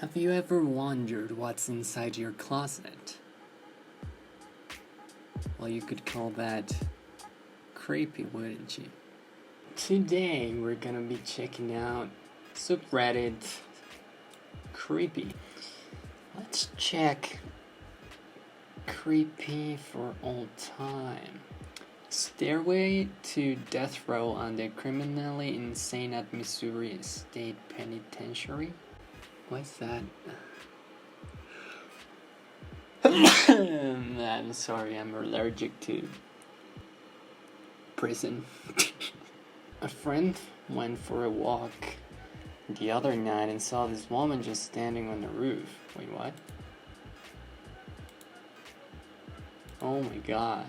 Have you ever wondered what's inside your closet? Well, you could call that creepy, wouldn't you? Today, we're gonna be checking out subreddit creepy. Let's check creepy for all time. Stairway to Death Row on the criminally insane at Missouri State Penitentiary. What's that? I'm sorry, I'm allergic to prison. A friend went for a walk the other night and saw this woman just standing on the roof. Wait, what? Oh my god.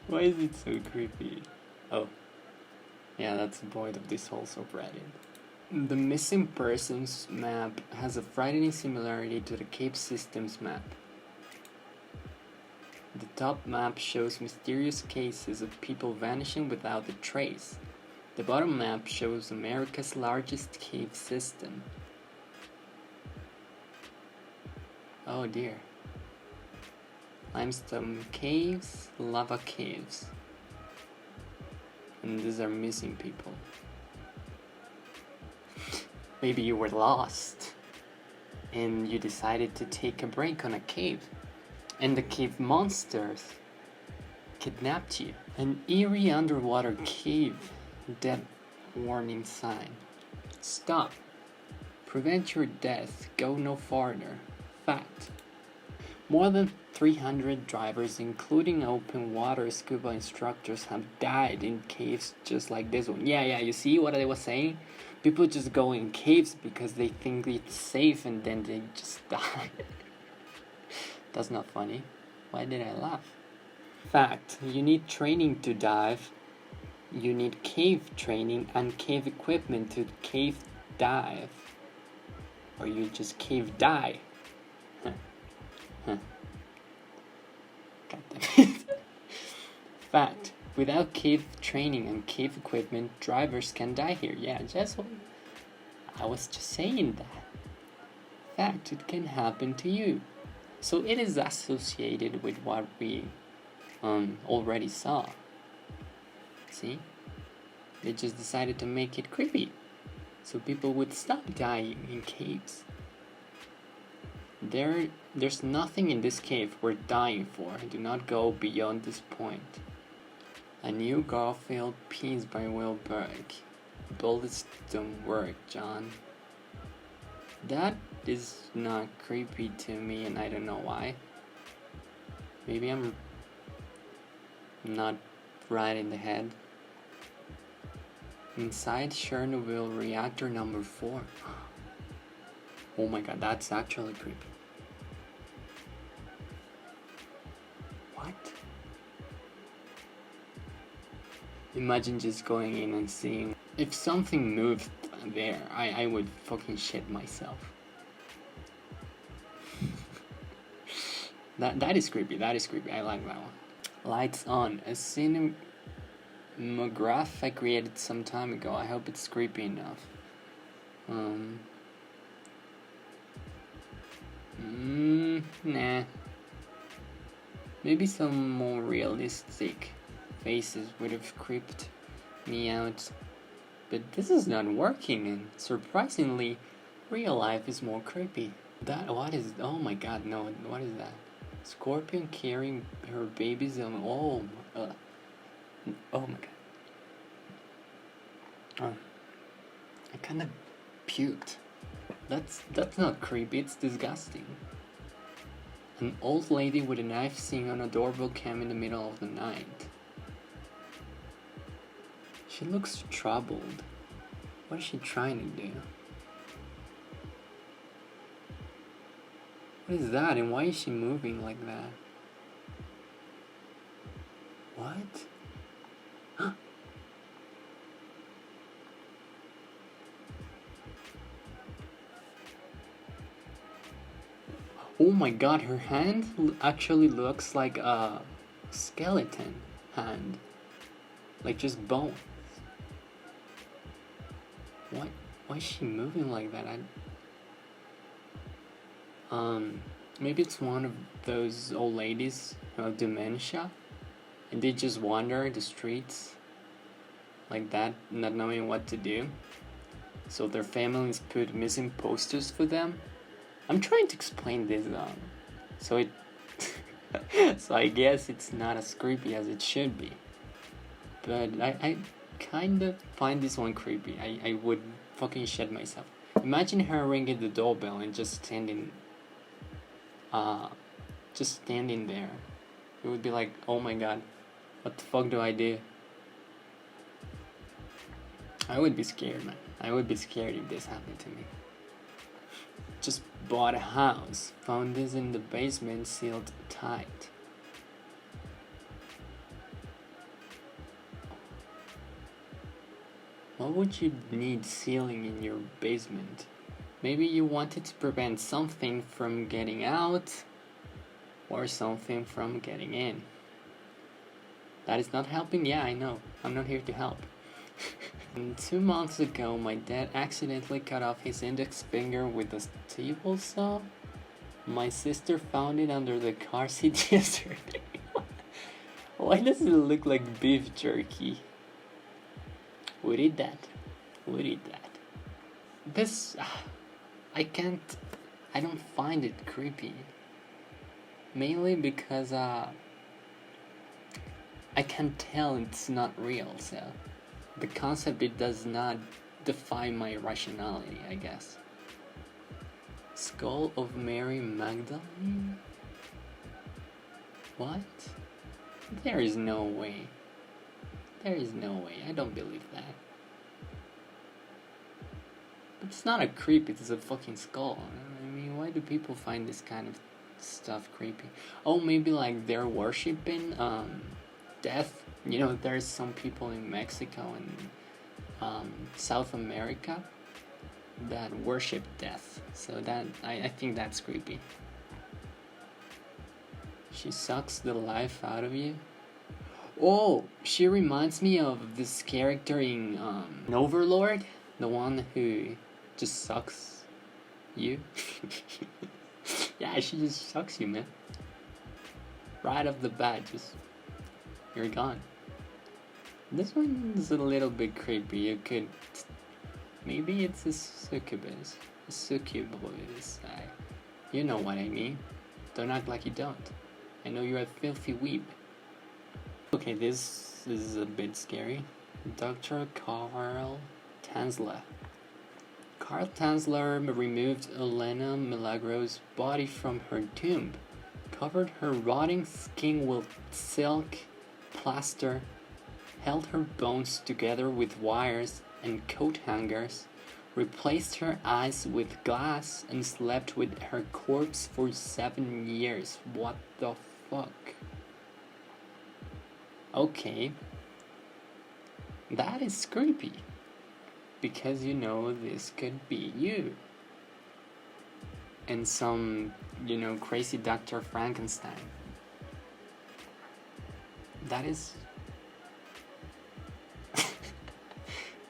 Why is it so creepy? Oh. Yeah, that's the point of this whole subreddit. The missing persons map has a frightening similarity to the Cape Systems map. The top map shows mysterious cases of people vanishing without a trace. The bottom map shows America's largest cave system. Oh dear. Limestone caves, lava caves. And these are missing people. Maybe you were lost and you decided to take a break on a cave, and the cave monsters kidnapped you. An eerie underwater cave, death warning sign. Stop. Prevent your death. Go no farther. Fact. More than 300 divers, including open water scuba instructors, have died in caves just like this one. Yeah, you see what I was saying? People just go in caves because they think it's safe and then they just die. That's not funny. Why did I laugh? Fact, you need training to dive. You need cave training and cave equipment to cave dive. Or you just cave die. God damn it. Fact, without cave training and cave equipment, drivers can die here. Yeah, I was just saying that. Fact, it can happen to you. So it is associated with what we already saw. See? They just decided to make it creepy, so people would stop dying in caves. There's nothing in this cave worth dying for. Do not go beyond this point. A new Garfield piece by Will Berg. Bullets don't work, John. That is not creepy to me, and I don't know why. Maybe I'm not right in the head. Inside Chernobyl reactor number 4. Oh my god, that's actually creepy. What? Imagine just going in and seeing. If something moved there, I would fucking shit myself. That is creepy. I like that one. Lights on. A cinematograph I created some time ago. I hope it's creepy enough. Nah. Maybe some more realistic faces would have creeped me out. But this is not working, and surprisingly, real life is more creepy. Oh my god, no, what is that? Scorpion carrying her babies on, oh my god. I kinda puked. That's not creepy, it's disgusting. An old lady with a knife sitting on a doorbell cam in the middle of the night. She looks troubled. What is she trying to do? What is that, and why is she moving like that? What? Oh my god, her hand actually looks like a skeleton hand. like just bone. Why is she moving like that? Maybe it's one of those old ladies who have dementia, and they just wander the streets like that, not knowing what to do. So their families put missing posters for them. I'm trying to explain this, so it, so I guess it's not as creepy as it should be. But I kind of find this one creepy. I would fucking shit myself. Imagine her ringing the doorbell and just standing there. It would be like, oh my god, what the fuck do I do? I would be scared, man. I would be scared if this happened to me. Just bought a house, found this in the basement sealed tight. What would you need sealing in your basement? Maybe you wanted to prevent something from getting out or something from getting in. That is not helping? Yeah, I know. I'm not here to help. 2 months ago, my dad accidentally cut off his index finger with a table saw. My sister found it under the car seat yesterday. Why does it look like beef jerky? Would eat that. Would eat that. This, I don't find it creepy. Mainly because, I can tell it's not real, so the concept, it does not defy my rationality, I guess. Skull of Mary Magdalene? What? There is no way. There is no way. I don't believe that. But it's not a creep, it's a fucking skull. I mean, why do people find this kind of stuff creepy? Oh, maybe like they're worshipping death. You know, there's some people in Mexico and South America that worship death. So that I think that's creepy. She sucks the life out of you. Oh, she reminds me of this character in Overlord, the one who just sucks you. Yeah, she just sucks you, man. Right off the bat, just you're gone. This one's a little bit creepy. You could, maybe it's a succubus. A succubus. You know what I mean. Don't act like you don't. I know you're a filthy weeb. Okay, this is a bit scary. Dr. Carl Tanzler. Carl Tanzler removed Elena Milagros' body from her tomb, covered her rotting skin with silk plaster, held her bones together with wires and coat hangers, replaced her eyes with glass, and slept with her corpse for 7 years. What the fuck? Okay, that is creepy, because you know this could be you and some, you know, crazy Dr. Frankenstein. That is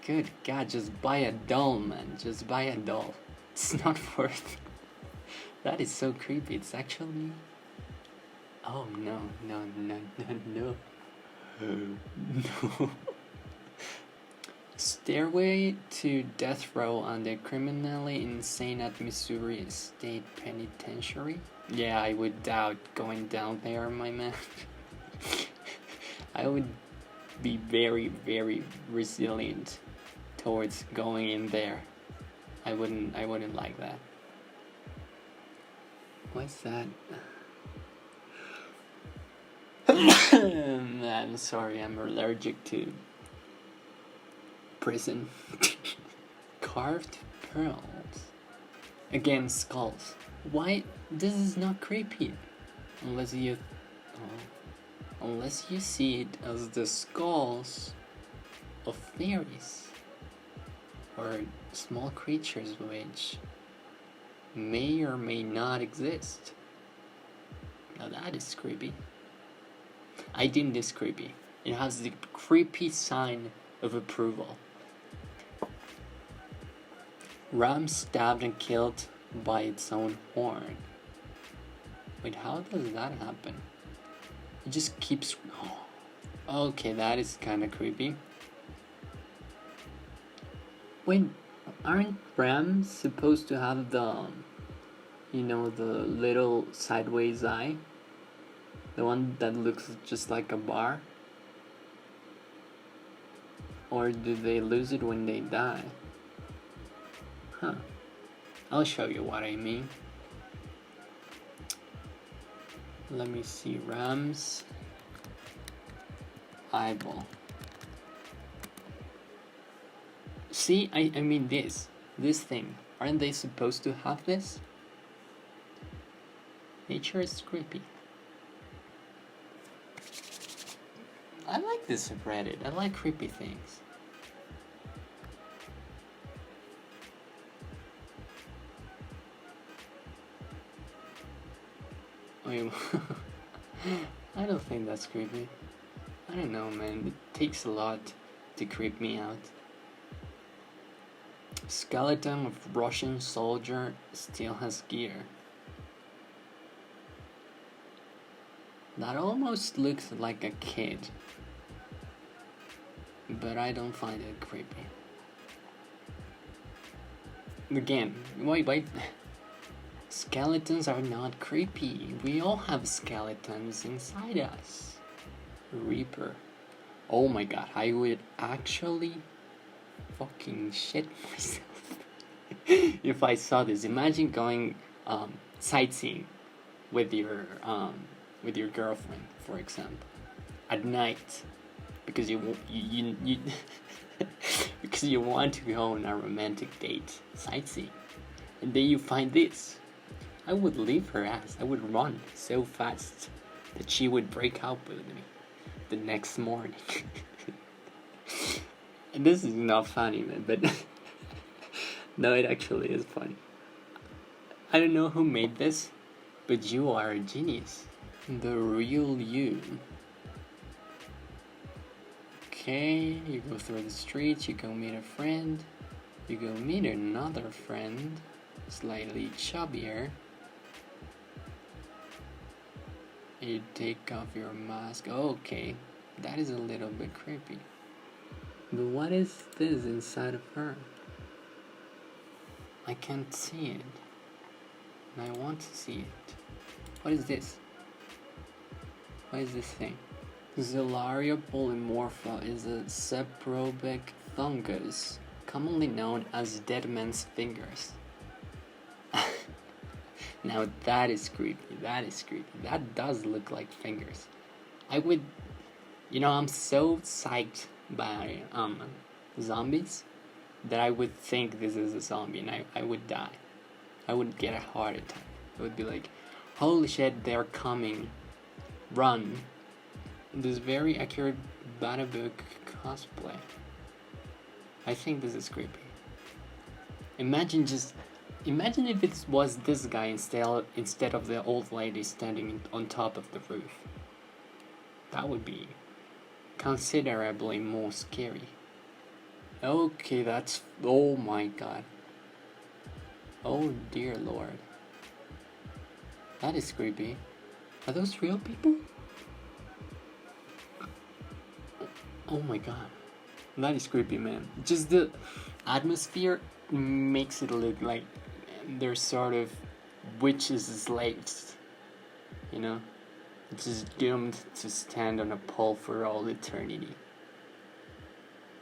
good God, just buy a doll, man. Just buy a doll. It's not worth. That is so creepy. It's actually, oh no. No. Stairway to Death Row on the criminally insane at Missouri State Penitentiary. Yeah, I would doubt going down there, my man. I would be very, very resilient towards going in there. I wouldn't like that. What's that? I'm sorry, I'm allergic to prison. Carved pearls. Again, skulls. Why? This is not creepy. Unless you see it as the skulls of fairies or small creatures which may or may not exist. Now that is creepy. I deem this creepy. It has the creepy sign of approval. Ram stabbed and killed by its own horn. Wait, how does that happen? It just keeps... Oh, okay, that is kind of creepy. Wait, aren't rams supposed to have the, the little sideways eye? The one that looks just like a bar? Or do they lose it when they die? Huh. I'll show you what I mean. Let me see. Ram's eyeball. See, I mean this thing. Aren't they supposed to have this? Nature is creepy. I like this subreddit. I like creepy things. Wait, I don't think that's creepy. I don't know, man. It takes a lot to creep me out. Skeleton of Russian soldier still has gear. That almost looks like a kid, but I don't find it creepy. Again, wait. Skeletons are not creepy. We all have skeletons inside us. Reaper. Oh my god, I would actually fucking shit myself if I saw this. Imagine going sightseeing with your girlfriend, for example, at night, because you because you want to go on a romantic date sightseeing, and then you find this. I would leave her ass. I would run so fast that she would break up with me the next morning. And this is not funny, man, but no, it actually is funny. I don't know who made this, but you are a genius. The real you. Okay, you go through the streets, you go meet a friend, you go meet another friend, slightly chubbier. You take off your mask. Okay, that is a little bit creepy. But what is this inside of her? I can't see it. And I want to see it. What is this? What is this thing? Zelaria polymorpha is a saprobic fungus, commonly known as dead man's fingers. Now that is creepy. That does look like fingers. I would, I'm so psyched by zombies that I would think this is a zombie and I would die. I would get a heart attack. I would be like, holy shit, they're coming. Run. This very accurate Banabook cosplay. I think this is creepy. Imagine if it was this guy instead of the old lady standing on top of the roof. That would be considerably more scary. Okay, that's... Oh my god. Oh dear lord. That is creepy. Are those real people? Oh my god. That is creepy, man. Just the atmosphere makes it look like they're sort of witches' slaves. Just doomed to stand on a pole for all eternity.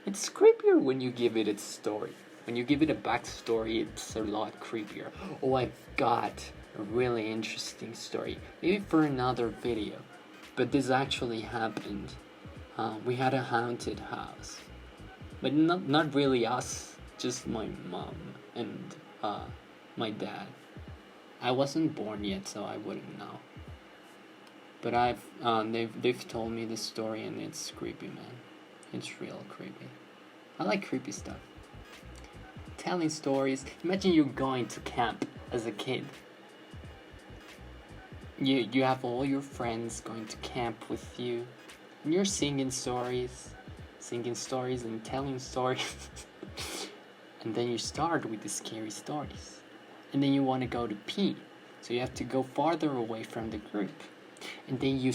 It's creepier when you give it its story. When you give it a backstory, it's a lot creepier. Oh, I've got a really interesting story. Maybe for another video. But this actually happened. We had a haunted house. But not really us. Just my mom and my dad. I wasn't born yet, so I wouldn't know. But they've told me this story and it's creepy, man. It's real creepy. I like creepy stuff. Telling stories. Imagine you're going to camp as a kid. You have all your friends going to camp with you, And you're singing stories and telling stories. And then you start with the scary stories. And then you want to go to pee. So you have to go farther away from the group. And then you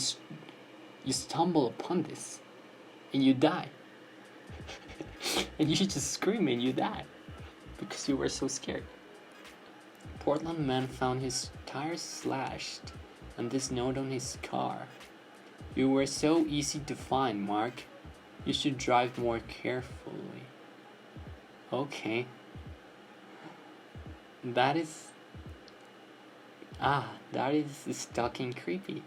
stumble upon this. And you die. And you just scream and you die. Because you were so scared. Portland man found his tires slashed and this note on his car. You were so easy to find, Mark. You should drive more carefully. Okay. That is stuck and creepy.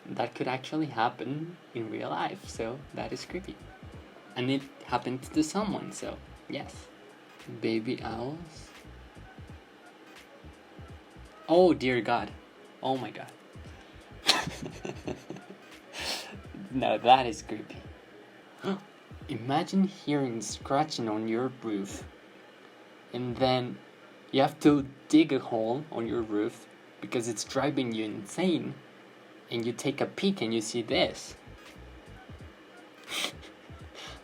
That could actually happen in real life, so that is creepy. And it happened to someone, so yes. Baby owls. Oh dear God. Oh my God. Now that is creepy. Imagine hearing scratching on your roof, and then you have to dig a hole on your roof because it's driving you insane, and you take a peek and you see this.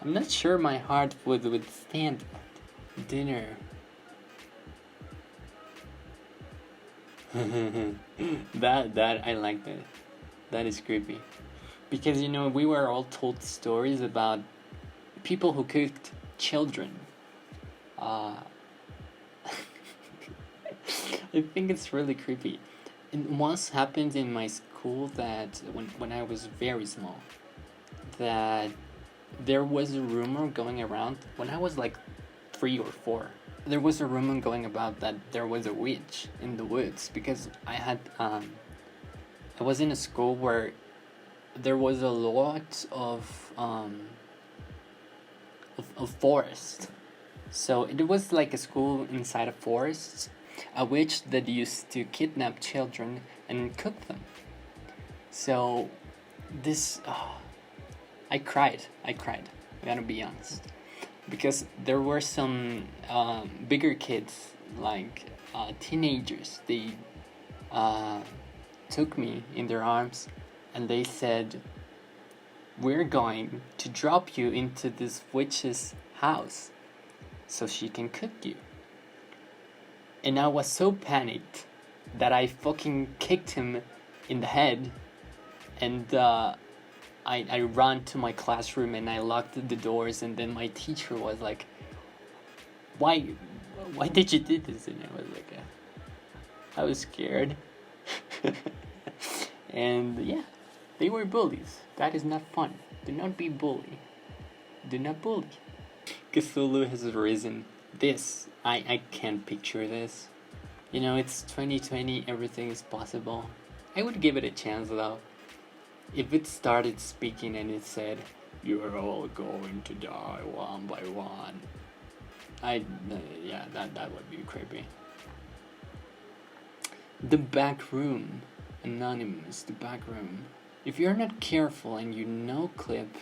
I'm not sure my heart would withstand dinner. that I like that. That is creepy. Because we were all told stories about people who cooked children. I think it's really creepy. It once happened in my school that when I was very small, that there was a rumor going around when I was like 3 or 4. There was a rumor going about that there was a witch in the woods because I was in a school where there was a lot of forest. So it was like a school inside a forest, a witch that used to kidnap children and cook them. So this, I cried. I gotta be honest. Because there were some bigger kids, like teenagers. They took me in their arms and they said, "We're going to drop you into this witch's house so she can cook you." And I was so panicked that I fucking kicked him in the head, and I ran to my classroom and I locked the doors, and then my teacher was like, why did you do this? And I was like, I was scared. And yeah, they were bullies. That is not fun. Do not be bully. Do not bully. Cthulhu has risen. This, I can't picture this. It's 2020, everything is possible. I would give it a chance though. If it started speaking and it said, "You're all going to die one by one," that would be creepy. The back room. Anonymous, the back room. If you're not careful and you clip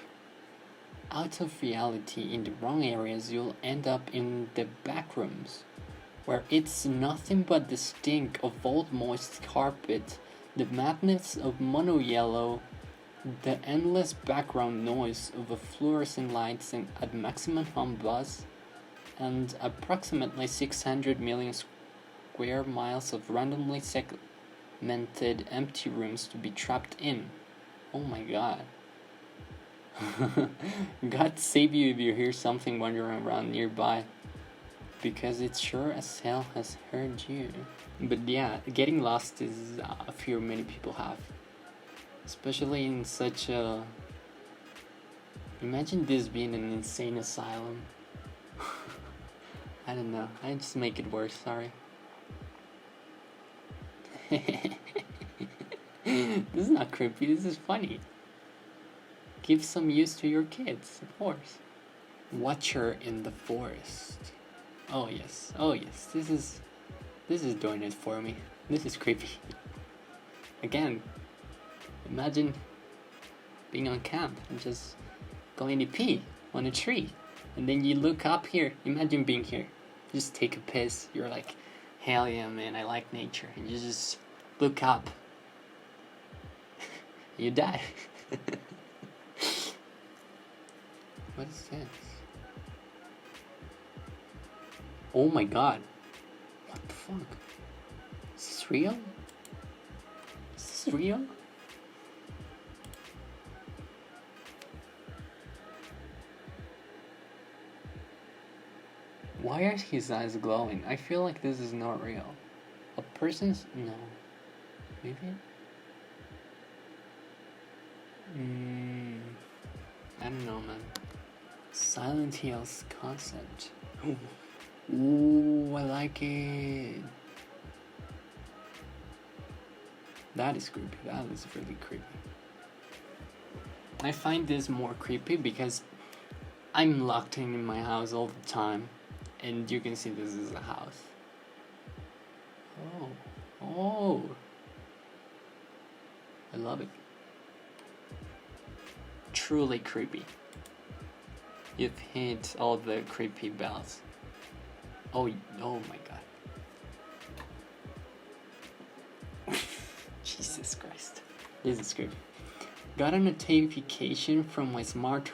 out of reality in the wrong areas, you'll end up in the back rooms, where it's nothing but the stink of old moist carpet, the madness of mono yellow, the endless background noise of a fluorescent lights at maximum hum buzz, and approximately 600 million square miles of randomly segmented empty rooms to be trapped in. Oh my God. God save you if you hear something wandering around nearby, because it sure as hell has heard you. But yeah, getting lost is a fear many people have. Especially in such a... Imagine this being an insane asylum. I don't know. I just make it worse, sorry. This is not creepy, this is funny. Give some use to your kids, of course. Watcher in the forest. Oh yes, this is doing it for me. This is creepy. Again, imagine being on camp and just going to pee on a tree, and then you look up here. Imagine being here, just take a piss. You're like, hell yeah, man, I like nature, and you just look up. You die. What is this? Oh my god. What the fuck? Is this real? Is this real? Why are his eyes glowing? I feel like this is not real. A person's... No. Maybe? I don't know, man. Silent Hill's concept. Ooh, I like it. That is creepy. That is really creepy. I find this more creepy because I'm locked in my house all the time. And you can see this is a house. Oh. I love it. Truly creepy. You've hit all the creepy bells. Oh my god. Jesus Christ. This is creepy. Got a notification from my smart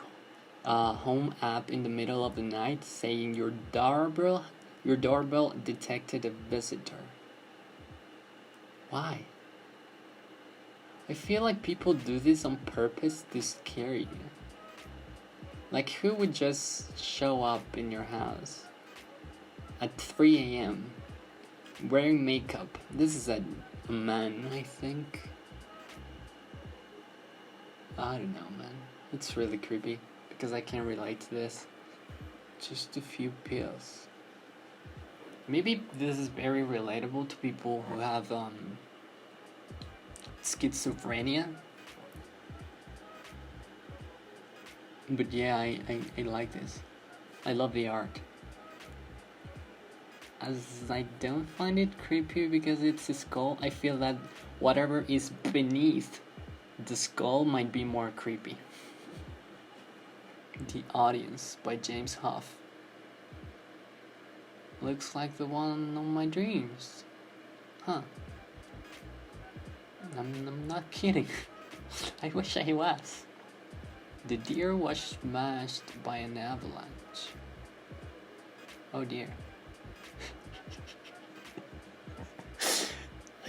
home app in the middle of the night saying your doorbell detected a visitor. Why? I feel like people do this on purpose to scare you. Like, who would just show up in your house at 3 a.m. wearing makeup? This is a man, I think. I don't know, man. It's really creepy because I can't relate to this. Just a few pills. Maybe this is very relatable to people who have schizophrenia. But yeah, I like this. I love the art. As I don't find it creepy because it's a skull, I feel that whatever is beneath the skull might be more creepy. The Audience by James Huff. Looks like the one of my dreams. Huh. I'm not kidding. I wish I was. The deer was smashed by an avalanche. Oh dear.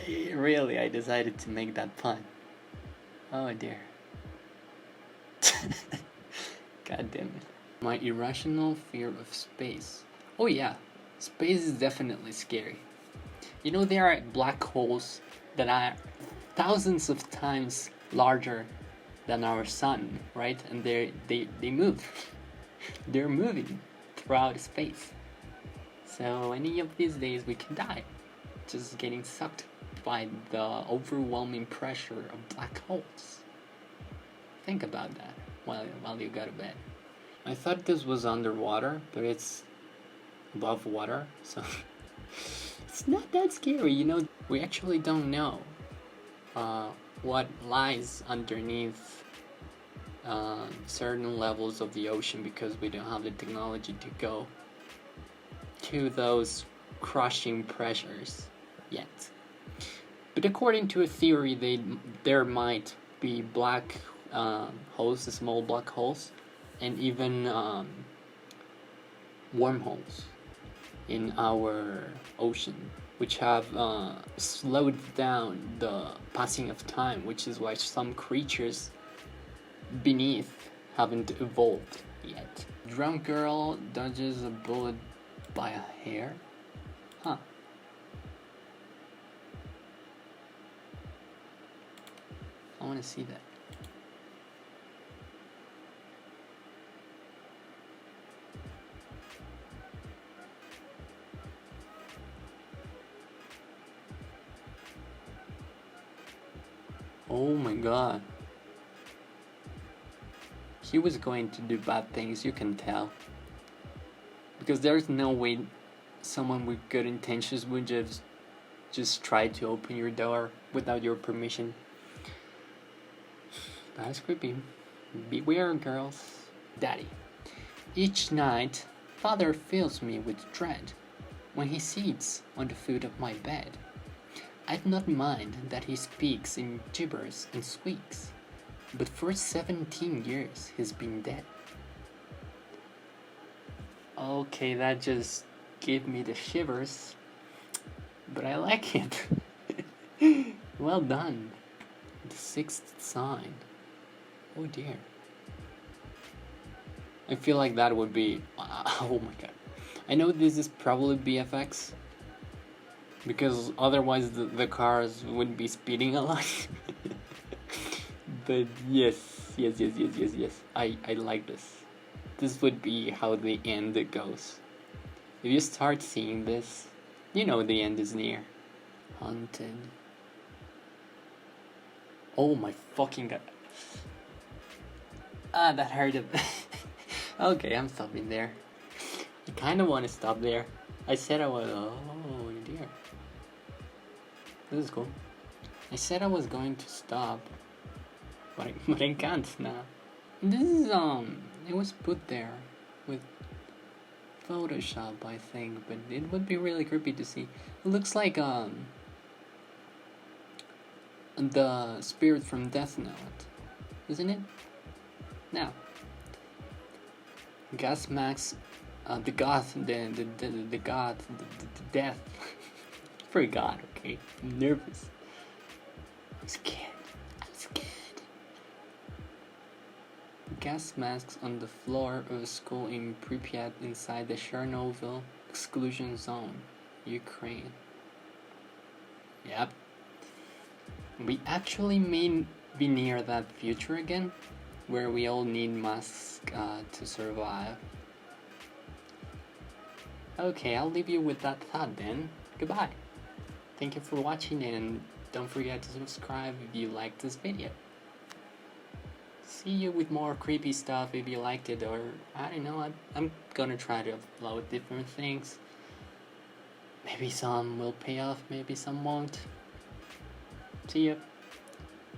Really, I decided to make that pun. Oh dear. God damn it. My irrational fear of space. Oh yeah, space is definitely scary. You know, there are black holes that are thousands of times larger than our sun, right? And they move. They're moving throughout space. So any of these days we can die, just getting sucked by the overwhelming pressure of black holes. Think about that while you go to bed. I thought this was underwater, but it's above water, so it's not that scary, you know. We actually don't know what lies underneath certain levels of the ocean because we don't have the technology to go to those crushing pressures yet. But according to a theory, there might be black holes, small black holes, and even wormholes in our ocean, which have slowed down the passing of time, which is why some creatures beneath haven't evolved yet. Drunk girl dodges a bullet by a hair? Huh. I want to see that. Oh my god. He was going to do bad things, you can tell. Because there's no way someone with good intentions would just try to open your door without your permission. That's creepy. Beware, girls. Daddy. Each night, father fills me with dread when he sits on the foot of my bed. I do not mind that he speaks in gibberish and squeaks, but for 17 years he's been dead. Okay, that just gave me the shivers, but I like it. Well done. The sixth sign. Oh dear. I feel like that would be. Oh my god. I know this is probably BFX, because otherwise the cars would be speeding a lot. But yes. I like this. This would be how the end goes. If you start seeing this, you know the end is near. Haunted. Oh my fucking god. Ah, that hurt a bit. Okay, I'm stopping there. I kinda wanna stop there. I said I was. Oh dear. This is cool. I said I was going to stop, but I can't now. This is it was put there with Photoshop, I think, but it would be really creepy to see. It looks like the spirit from Death Note, isn't it? Now, Gas Max, the goth, the god, the death. Forgot. Okay, I'm nervous. I'm scared. Gas masks on the floor of a school in Pripyat inside the Chernobyl exclusion zone, Ukraine. Yep. We actually may be near that future again, where we all need masks to survive. Okay, I'll leave you with that thought then. Goodbye. Thank you for watching, and don't forget to subscribe if you liked this video. See you with more creepy stuff if you liked it, or I don't know, I'm gonna try to upload different things. Maybe some will pay off, maybe some won't. See ya.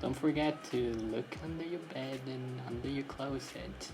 Don't forget to look under your bed and under your closet.